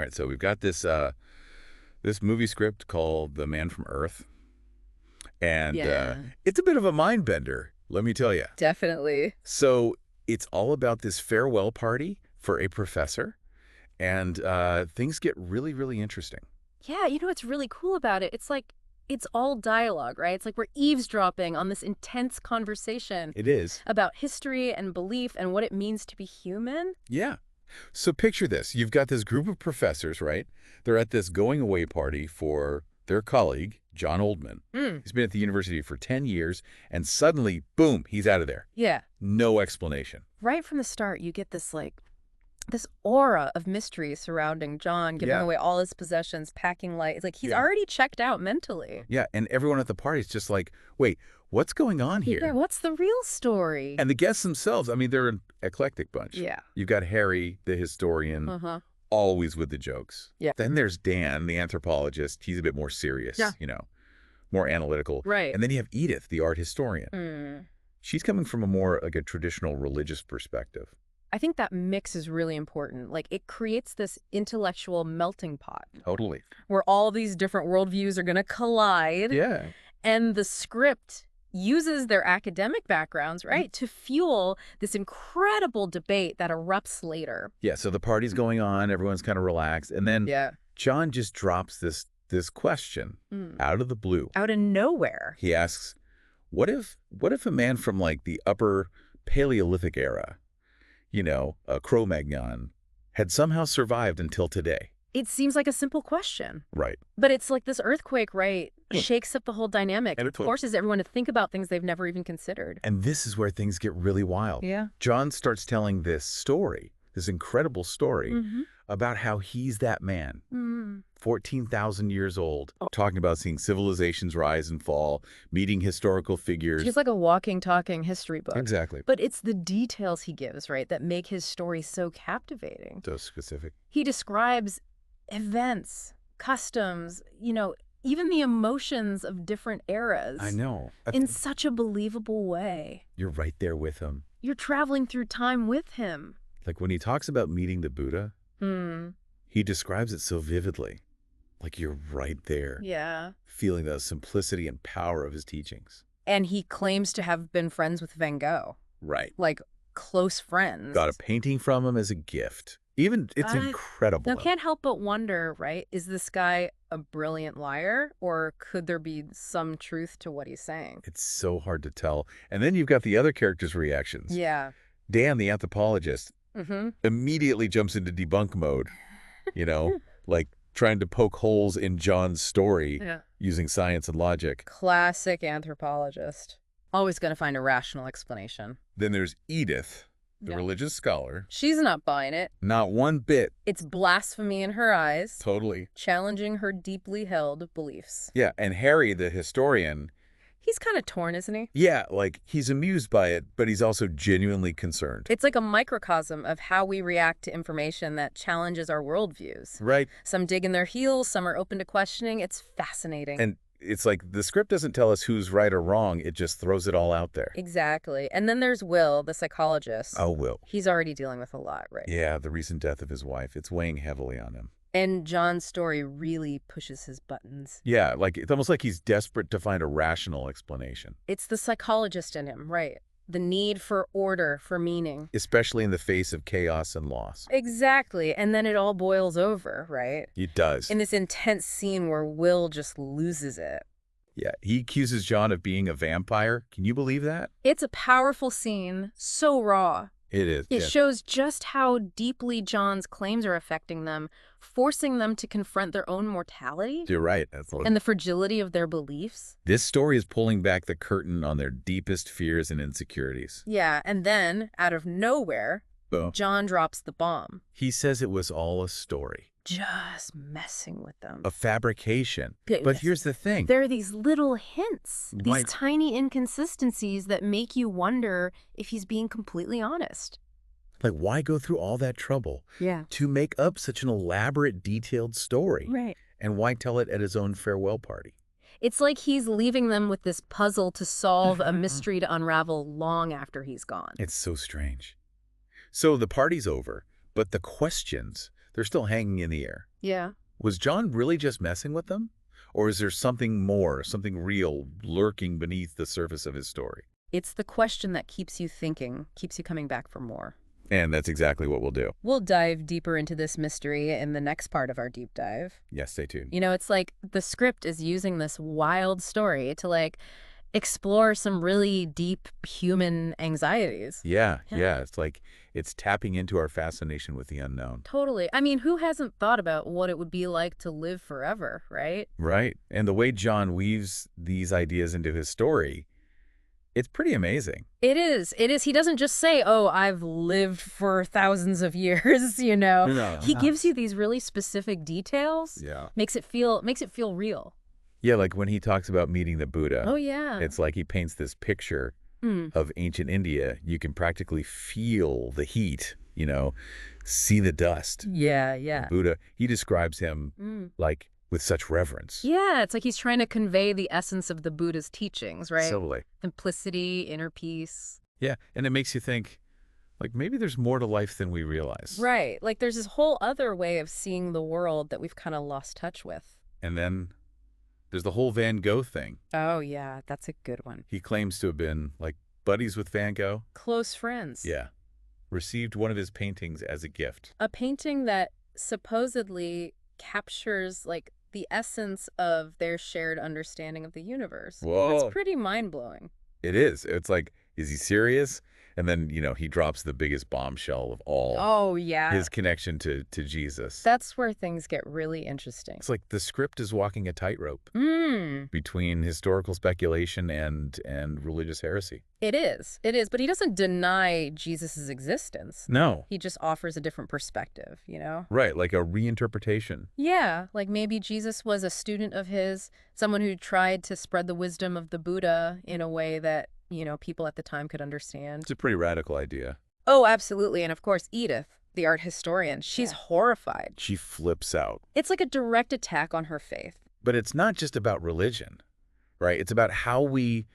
All right, so we've got this movie script called The Man from Earth, and Yeah, it's a bit of a mind bender, let me tell you. definitely. So it's all about this farewell party for a professor, and things get really, really interesting. Yeah, what's really cool about it? It's like it's all dialogue, right? It's like we're eavesdropping on this intense conversation It is. about history and belief and what it means to be human. Yeah. So picture this. You've got this group of professors, right? They're at this going away party for their colleague, John Oldman. Mm. He's been at the university for 10 years, and suddenly, boom, he's out of there. Yeah. No explanation. Right from the start, you get this aura of mystery surrounding John, giving Yeah. away all his possessions, packing light. It's like he's Yeah. already checked out mentally. Yeah, and everyone at the party is just like, wait, what's going on Yeah, here? what's the real story? And the guests themselves, I mean, they're an eclectic bunch. Yeah. You've got Harry, the historian, Uh-huh. always with the jokes. Yeah. Then there's Dan, the anthropologist. He's a bit more serious, more analytical. Right. And then you have Edith, the art historian. Mm. She's coming from a more like a traditional religious perspective. I think that mix is really important. Like, it creates this intellectual melting pot Totally. where all these different worldviews are going to collide. Yeah. And the script uses their academic backgrounds, right, to fuel this incredible debate that erupts later. Yeah, so the party's going on, everyone's kind of relaxed, and then Yeah. John just drops this question out of the blue. Out of nowhere. He asks, what if a man from like the upper Paleolithic era, a Cro-Magnon, had somehow survived until today? It seems like a simple question, Right. but it's like this earthquake, right, shakes up the whole dynamic. And It forces everyone to think about things they've never even considered. And this is where things get really wild. Yeah. John starts telling this story, this incredible story, Mm-hmm. about how he's that man, Mm-hmm. 14,000 years old, talking about seeing civilizations rise and fall, meeting historical figures. He's like a walking, talking history book. Exactly. But it's the details he gives, right, that make his story so captivating. So specific. He describes events, customs, even the emotions of different eras. I know. In such a believable way. You're right there with him. You're traveling through time with him. Like when he talks about meeting the Buddha, he describes it so vividly. Like you're right there, Yeah. feeling the simplicity and power of his teachings. And he claims to have been friends with Van Gogh. Right. Like, close friends. Got a painting from him as a gift. It's incredible. Now, can't help but wonder, right? Is this guy a brilliant liar, or could there be some truth to what he's saying? It's so hard to tell. And then you've got the other characters' reactions. Yeah. Dan, the anthropologist, immediately jumps into debunk mode, like trying to poke holes in John's story Yeah. using science and logic. Classic anthropologist. Always going to find a rational explanation. Then there's Edith, the Yeah. religious scholar. She's not buying it. Not one bit. It's blasphemy in her eyes, Totally. challenging her deeply held beliefs. Yeah, and Harry, the historian, He's kind of torn, isn't he? yeah, like he's amused by it, but he's also genuinely concerned. It's like a microcosm of how we react to information that challenges our worldviews. Right. Some dig in their heels, some are open to questioning. It's fascinating. And it's like the script doesn't tell us who's right or wrong. It just throws it all out there. Exactly. And then there's Will, the psychologist. Oh, Will. He's already dealing with a lot, right? Yeah, the recent death of his wife. It's weighing heavily on him. And John's story really pushes his buttons. Yeah, like it's almost like he's desperate to find a rational explanation. It's the psychologist in him, right? The need for order, for meaning. Especially in the face of chaos and loss. Exactly. And then it all boils over, right? It does. In this intense scene where Will just loses it. Yeah, he accuses John of being a vampire. Can you believe that? It's a powerful scene, so raw. It is. It yeah. shows just how deeply John's claims are affecting them, forcing them to confront their own mortality You're right. and the fragility of their beliefs. This story is pulling back the curtain on their deepest fears and insecurities. Yeah, and then, out of nowhere, Boom. John drops the bomb. He says it was all a story. Just messing with them. A fabrication. Okay, But here's the thing. There are these little hints, these Right. tiny inconsistencies that make you wonder if he's being completely honest. Like, why go through all that trouble Yeah. to make up such an elaborate, detailed story? Right. And why tell it at his own farewell party? It's like he's leaving them with this puzzle to solve, a mystery to unravel long after he's gone. It's so strange. So the party's over, but the questions, they're still hanging in the air. Yeah. Was John really just messing with them? Or is there something more, something real, lurking beneath the surface of his story? It's the question that keeps you thinking, keeps you coming back for more. And that's exactly what we'll do. We'll dive deeper into this mystery in the next part of our deep dive. Yes, stay tuned. You know, it's like the script is using this wild story to, like, explore some really deep human anxieties. Yeah. Yeah. It's like it's tapping into our fascination with the unknown. Totally. I mean, who hasn't thought about what it would be like to live forever, right? Right. And the way John weaves these ideas into his story, it's pretty amazing. It is. It is. He doesn't just say, oh, I've lived for thousands of years, you know. No. He gives you these really specific details. Yeah. Makes it feel real. Yeah, like when he talks about meeting the Buddha. Oh, yeah. It's like he paints this picture of ancient India. You can practically feel the heat, see the dust. Yeah. The Buddha, he describes him like with such reverence. Yeah, it's like he's trying to convey the essence of the Buddha's teachings, right? Totally. Simplicity, inner peace. Yeah, and it makes you think, like, maybe there's more to life than we realize. Right. Like there's this whole other way of seeing the world that we've kind of lost touch with. And then there's the whole Van Gogh thing. Oh, yeah, that's a good one. He claims to have been, like, buddies with Van Gogh. Close friends. Yeah. Received one of his paintings as a gift. A painting that supposedly captures, like, the essence of their shared understanding of the universe. Whoa. It's pretty mind-blowing. It is. It's like, is he serious? And then, he drops the biggest bombshell of all. Oh, yeah. His connection to Jesus. That's where things get really interesting. It's like the script is walking a tightrope Mm. between historical speculation and religious heresy. It is. It is. But he doesn't deny Jesus's existence. No. He just offers a different perspective, you know? Right, like a reinterpretation. Yeah, like maybe Jesus was a student of his, someone who tried to spread the wisdom of the Buddha in a way that, people at the time could understand. It's a pretty radical idea. Oh, absolutely. And of course, Edith, the art historian, she's horrified. She flips out. It's like a direct attack on her faith. But it's not just about religion, right? It's about how we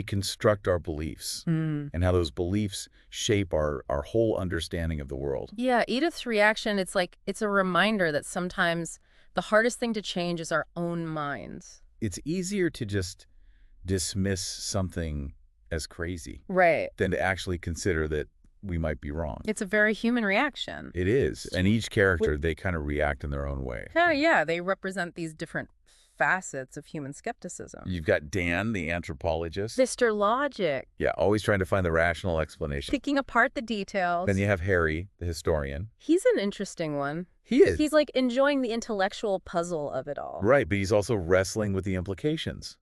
construct our beliefs and how those beliefs shape our whole understanding of the world. Yeah, Edith's reaction, it's like it's a reminder that sometimes the hardest thing to change is our own minds. It's easier to just dismiss something as crazy Right. than to actually consider that we might be wrong. It's a very human reaction. It is. And each character, they kind of react in their own way. Yeah, they represent these different facets of human skepticism. You've got Dan, the anthropologist. Mr. Logic. Yeah, always trying to find the rational explanation. Picking apart the details. Then you have Harry, the historian. He's an interesting one. He is. He's like enjoying the intellectual puzzle of it all. Right, but he's also wrestling with the implications.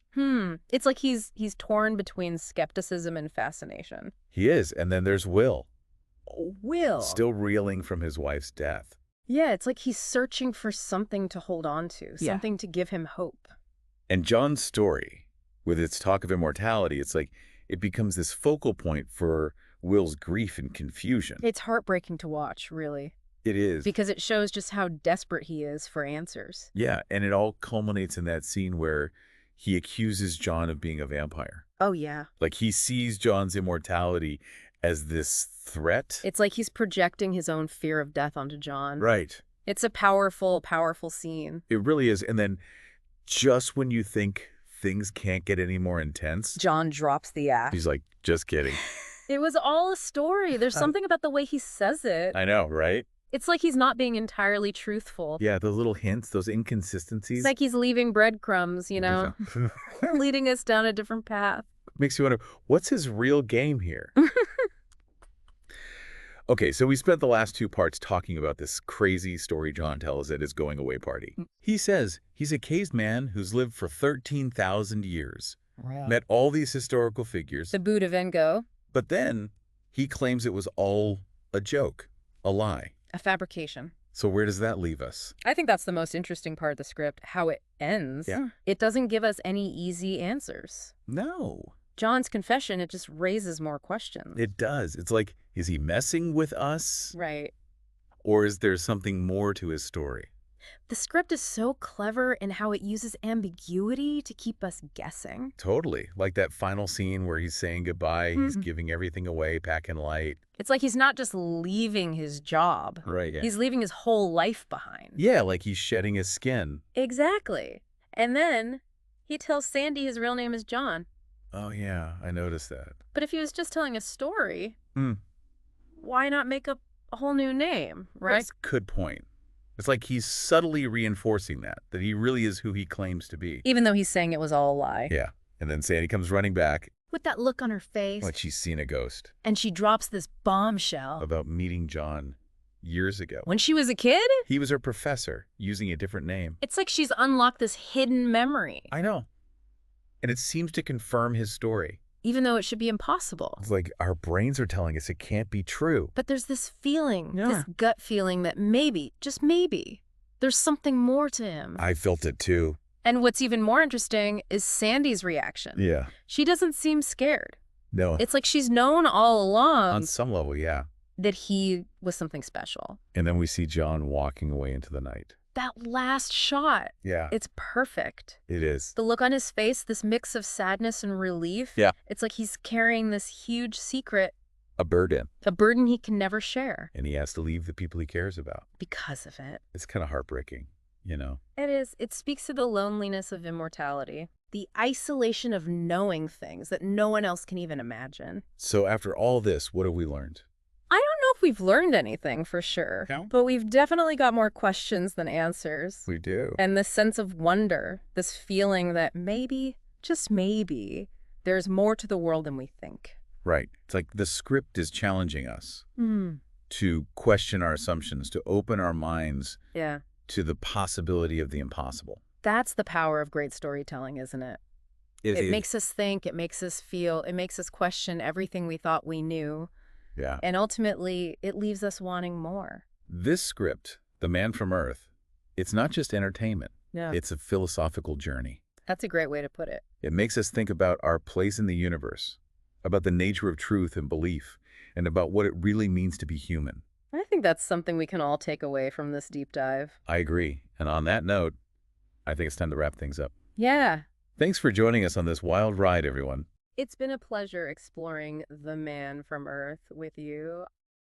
It's like he's torn between skepticism and fascination. He is. And then there's Will. Will. Still reeling from his wife's death. Yeah, it's like he's searching for something to hold on to, something to give him hope. And John's story, with its talk of immortality, it's like it becomes this focal point for Will's grief and confusion. It's heartbreaking to watch, really. It is. Because it shows just how desperate he is for answers. Yeah, and it all culminates in that scene where he accuses John of being a vampire. Oh, yeah. Like he sees John's immortality as this threat. It's like he's projecting his own fear of death onto John. Right. It's a powerful, powerful scene. It really is. And then just when you think things can't get any more intense, John drops the act. he's like, just kidding. It was all a story. There's something about the way he says it. I know, right? It's like he's not being entirely truthful. Yeah, those little hints, those inconsistencies. It's like he's leaving breadcrumbs, leading us down a different path. Makes you wonder, what's his real game here? Okay, so we spent the last two parts talking about this crazy story John tells at his going-away party. He says he's a caveman who's lived for 13,000 years, met all these historical figures, The Buddha Van Gogh. but then he claims it was all a joke, a lie. A fabrication. So where does that leave us? I think that's the most interesting part of the script, how it ends. Yeah. It doesn't give us any easy answers. No. John's confession, it just raises more questions. It does. It's like, is he messing with us? Right. Or is there something more to his story? The script is so clever in how it uses ambiguity to keep us guessing. Totally. Like that final scene where he's saying goodbye, he's Mhm. giving everything away, packing light. It's like he's not just leaving his job. Right, yeah. He's leaving his whole life behind. Yeah, like he's shedding his skin. Exactly. And then he tells Sandy his real name is John. Oh, yeah, I noticed that. But if he was just telling a story, Hmm. why not make up a whole new name, right? That's a good point. It's like he's subtly reinforcing that he really is who he claims to be. Even though he's saying it was all a lie. Yeah. And then Sandy comes running back, With that look on her face. like she's seen a ghost, And she drops this bombshell. about meeting John years ago. When she was a kid? He was her professor, using a different name. It's like she's unlocked this hidden memory. I know. And it seems to confirm his story. Even though it should be impossible. It's like our brains are telling us it can't be true. But there's this feeling, Yeah. this gut feeling that maybe, just maybe, there's something more to him. I felt it too. And what's even more interesting is Sandy's reaction. Yeah. She doesn't seem scared. No. It's like she's known all along On some level, yeah. that he was something special. And then we see John walking away into the night. That last shot, Yeah, it's perfect. it is. The look on his face, this mix of sadness and relief. Yeah. It's like he's carrying this huge secret, A burden. a burden he can never share And he has to leave the people he cares about. because of it. It's kind of heartbreaking, you know? It is. It speaks to the loneliness of immortality, the isolation of knowing things that no one else can even imagine. So after all this, what have we learned? I don't know if we've learned anything for sure, No? but we've definitely got more questions than answers. We do. And this sense of wonder, this feeling that maybe, just maybe, there's more to the world than we think. Right. It's like the script is challenging us Hmm. to question our assumptions, to open our minds Yeah. to the possibility of the impossible. That's the power of great storytelling, isn't it? It makes us think, it makes us feel, it makes us question everything we thought we knew. Yeah. And ultimately, it leaves us wanting more. This script, The Man from Earth, it's not just entertainment. Yeah. It's a philosophical journey. That's a great way to put it. It makes us think about our place in the universe, about the nature of truth and belief, and about what it really means to be human. I think that's something we can all take away from this deep dive. I agree. And on that note, I think it's time to wrap things up. Yeah. Thanks for joining us on this wild ride, everyone. It's been a pleasure exploring The Man from Earth with you.